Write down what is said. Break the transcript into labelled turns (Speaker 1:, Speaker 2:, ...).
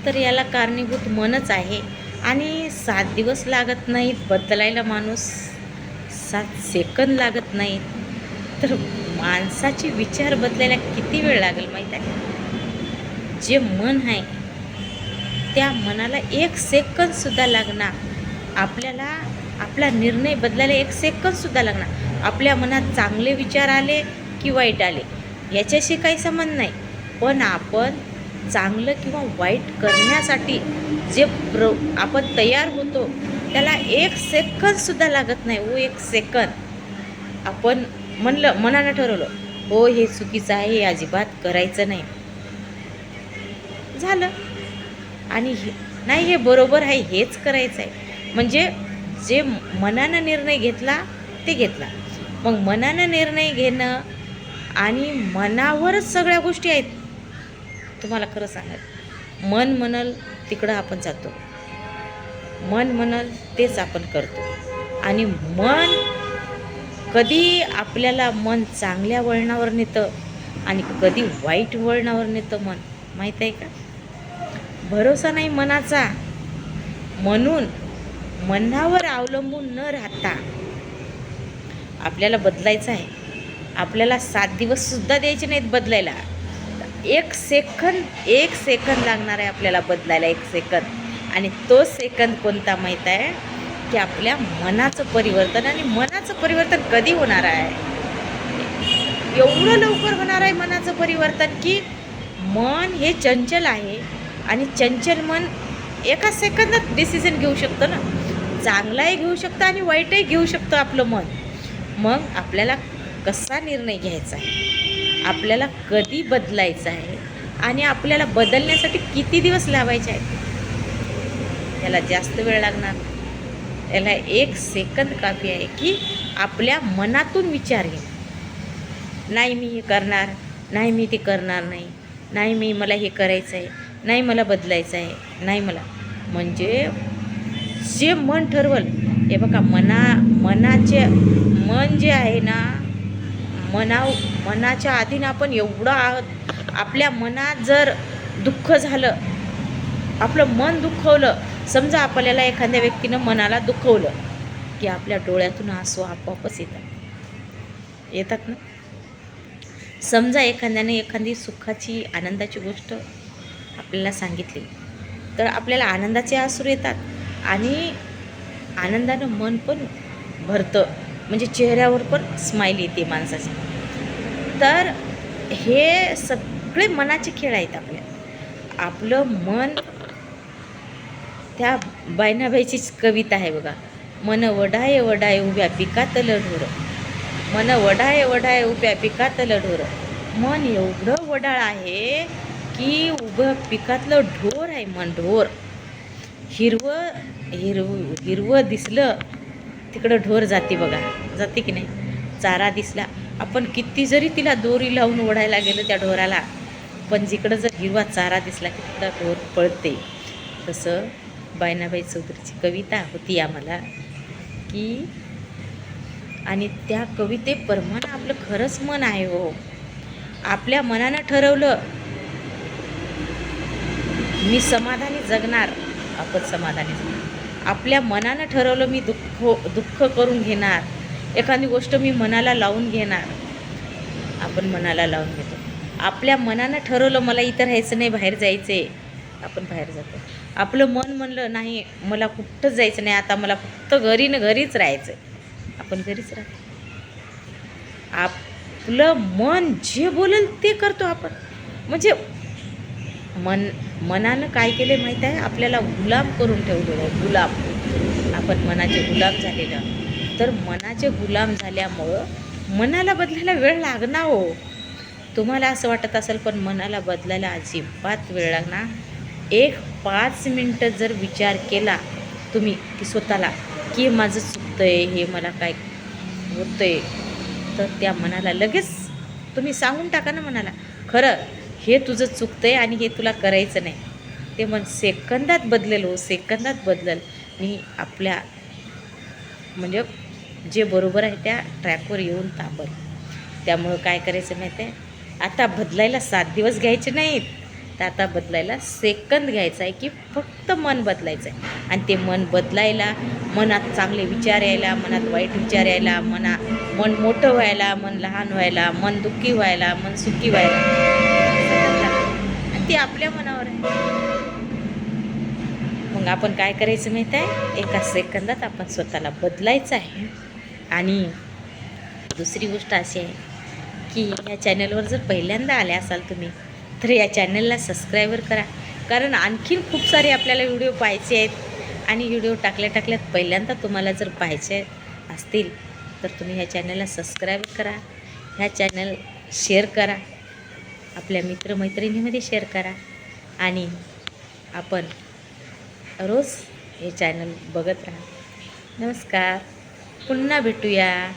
Speaker 1: तर याला कारणीभूत मनच आहे. आणि 7 दिवस लागत नाहीत बदलायला माणूस, 7 सेकंद लागत नाहीत. तर माणसाचे विचार बदलायला किती वेळ लागेल माहीत आहे? जे मन आहे त्या मनाला 1 सेकंदसुद्धा लागणार. आपल्याला आपला निर्णय बदलायला 1 सेकंदसुद्धा लागणार. आपल्या मनात चांगले विचार आले की वाईट आले याच्याशी काही संबंध नाही. पण आपण चांगलं किंवा वाईट करण्यासाठी जे आपण तयार होतो त्याला 1 सेकंदसुद्धा लागत नाही. 1 सेकंद आपण मनानं ठरवलं, हो हे चुकीचं आहे, हे अजिबात करायचं नाही, झालं. आणि नाही हे बरोबर आहे, हेच करायचं आहे. म्हणजे जे मनानं निर्णय घेतला ते घेतला. मग मनानं निर्णय घेणं आणि मनावरच सगळ्या गोष्टी आहेत. तुम्हाला खरं सांगायचं, मन म्हणल तिकडं आपण जातो, मन म्हणल तेच आपण करतो. आणि मन कधी आपल्याला मन चांगल्या वळणावर नेतं आणि कधी वाईट वळणावर नेतं मन, माहीत आहे का? भरोसा नाही मनाचा. म्हणून मनावर अवलंबून न राहता आपल्याला बदलायचं आहे. आपल्याला 7 दिवससुद्धा द्यायचे नाहीत बदलायला. 1 सेकंद लागणार आहे आपल्याला बदलायला, 1 सेकंद. आणि तो सेकंद कोणता माहीत आहे? की आपल्या मनाचं परिवर्तन. आणि मनाचं परिवर्तन कधी होणार आहे? एवढं लवकर होणार आहे मनाचं परिवर्तन की मन हे चंचल आहे. आणि चंचल मन 1 सेकंदात डिसिजन घेऊ शकतं ना. चांगलाही घेऊ शकतं आणि वाईटही घेऊ शकतं आपलं मन. मग आपल्याला कसा निर्णय घ्यायचा आहे, आपल्याला कधी बदलायचं आहे आणि आपल्याला बदलण्यासाठी किती दिवस लावायचे आहेत, याला जास्त वेळ लागणार. याला 1 सेकंद काफी आहे की आपल्या मनातून विचार घे, नाही मी हे करणार, नाही मी ते करणार नाही, नाही मला हे करायचं आहे, नाही मला बदलायचं आहे, नाही मला. म्हणजे जे मन ठरवल, हे बघा मनाचे मन जे आहे ना, मनाच्या आधीनं आपण एवढं आहोत. आपल्या मनात जर दुःख झालं, आपलं मन दुखवलं, समजा आपल्याला एखाद्या व्यक्तीनं मनाला दुखवलं की आपल्या डोळ्यातून आसू आपोआपच येतात ना. समजा एखाद्याने एखादी सुखाची आनंदाची गोष्ट आपल्याला सांगितली तर आपल्याला आनंदाचे आसूर येतात आणि आनंदानं मन पण भरतं. म्हणजे चेहऱ्यावर पण स्माईल येते माणसाची. तर हे सगळे मनाचे खेळ आहेत आपल्या. आपलं मन, त्या बायनाबाईचीच कविता आहे बघा, मन वढाय वढाय उभ्या पिकातलं ढोर, मन वढाय वढाय उभ्या पिकातलं ढोर. मन एवढं वडाळ आहे की उभं पिकातलं ढोर आहे मन, ढोर. हिरवं दिसलं तिकडं ढोर जाते बघा, जाते की नाही. चारा दिसला, आपण किती जरी तिला दोरी लावून ओढायला गेलं त्या ढोराला, पण जिकडं जर हिरवा चारा दिसला की तिकडं ढोर पळते. तसं बायनाबाई चौधरीची कविता होती आम्हाला की, आणि त्या कवितेप्रमाणे आपलं खरंच मन आहे हो. आपल्या मनानं ठरवलं मी समाधानी जगणार, आपण समाधानी जगणार. आपल्या मनानं ठरवलं मी दुःख करून घेणार, एखादी गोष्ट मी मनाला लावून घेणार, आपण मनाला लावून घेतो. आपल्या मनानं ठरवलं मला इथं राहायचं नाही, बाहेर जायचे, आपण बाहेर जातो. आपलं मन म्हणलं नाही मला कुठंच जायचं नाही, आता मला फक्त घरीच राहायचं, आपण घरीच राहतो. आपलं मन जे बोलेल ते करतो आपण. म्हणजे मनानं काय केले माहीत आहे? आपल्याला गुलाम करून ठेवलेलं आहे, गुलाम. आपण मनाचे गुलाम झालेलं. तर मनाचे गुलाम झाल्यामुळं मनाला बदलायला वेळ लागणार हो. तुम्हाला असं वाटत असेल, पण मनाला बदलायला अजिबात वेळ लागणार. 5 मिनटं जर विचार केला तुम्ही की स्वतःला की माझं चुकतंय, हे मला काय होतंय, तर त्या मनाला लगेच तुम्ही सांगून टाका ना मनाला, खरं हे तुझं चुकतंय आणि हे तुला करायचं नाही. ते मन सेकंदात बदलेल हो, सेकंदात बदलेल. आणि आपल्या म्हणजे जे बरोबर आहे त्या ट्रॅकवर येऊन थांबल. त्यामुळं काय करायचं माहीत आहे? आता बदलायला 7 दिवस घ्यायचे नाहीत, तर आता बदलायला सेकंद घ्यायचा आहे की फक्त मन बदलायचं आहे. आणि ते मन बदलायला, मनात चांगले विचार यायला, मनात वाईट विचार यायला, मन मोठं व्हायला, मन लहान व्हायला, मन दुःखी व्हायला, मन सुखी व्हायला, सेकंद लागतात. आणि ते आपल्या मनावर आहे. मग आपण काय करायचं माहीत आहे, एका सेकंदात आपण स्वतःला बदलायचं आहे. आणि दुसरी गोष्ट अशी आहे की ह्या चॅनलवर जर पहिल्यांदा आले असाल तुम्ही, तर या चॅनलला सबस्क्राईबर करा. कारण आणखीन खूप सारे आपल्याला व्हिडिओ पाहायचे आहेत. आणि व्हिडिओ टाकल्यात पहिल्यांदा तुम्हाला जर पाहायचे असतील तर तुम्ही ह्या चॅनलला सबस्क्राईब करा. ह्या चॅनल शेअर करा, आपल्या मित्रमैत्रिणीमध्ये शेअर करा. आणि आपण रोज हे चॅनल बघत राहा. नमस्कार, पुन्हा भेटूया.